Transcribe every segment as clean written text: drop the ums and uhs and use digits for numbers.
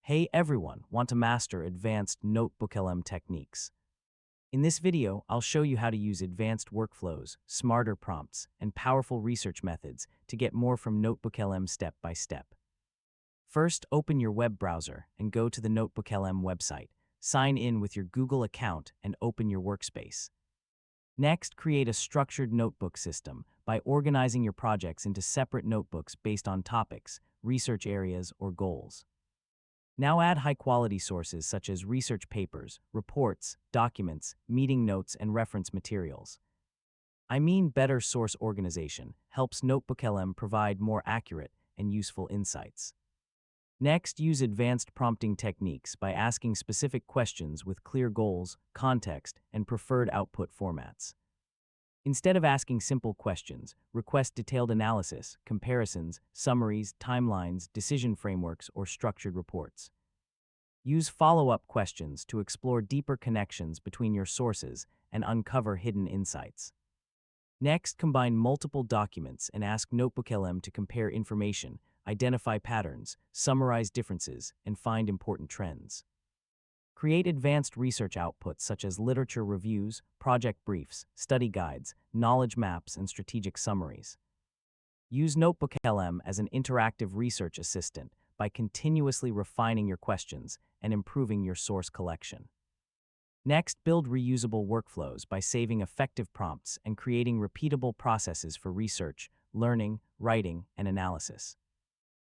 Hey everyone, want to master advanced NotebookLM techniques? In this video, I'll show you how to use advanced workflows, smarter prompts, and powerful research methods to get more from NotebookLM step by step. First, open your web browser and go to the NotebookLM website. Sign in with your Google account and open your workspace. Next, create a structured notebook system by organizing your projects into separate notebooks based on topics, research areas, or goals. Now add high-quality sources such as research papers, reports, documents, meeting notes, and reference materials. I mean, better source organization helps NotebookLM provide more accurate and useful insights. Next, use advanced prompting techniques by asking specific questions with clear goals, context, and preferred output formats. Instead of asking simple questions, request detailed analysis, comparisons, summaries, timelines, decision frameworks, or structured reports. Use follow-up questions to explore deeper connections between your sources and uncover hidden insights. Next, combine multiple documents and ask NotebookLM to compare information, identify patterns, summarize differences, and find important trends. Create advanced research outputs such as literature reviews, project briefs, study guides, knowledge maps, and strategic summaries. Use NotebookLM as an interactive research assistant by continuously refining your questions and improving your source collection. Next, build reusable workflows by saving effective prompts and creating repeatable processes for research, learning, writing, and analysis.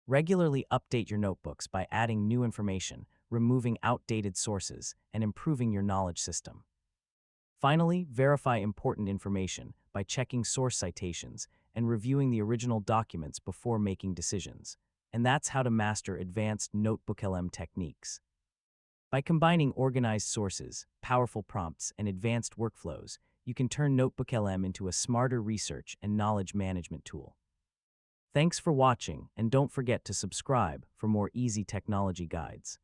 Regularly update your notebooks by adding new information, removing outdated sources, and improving your knowledge system. Finally, verify important information by checking source citations and reviewing the original documents before making decisions. And that's how to master advanced NotebookLM techniques. By combining organized sources, powerful prompts, and advanced workflows, you can turn NotebookLM into a smarter research and knowledge management tool. Thanks for watching, and don't forget to subscribe for more easy technology guides.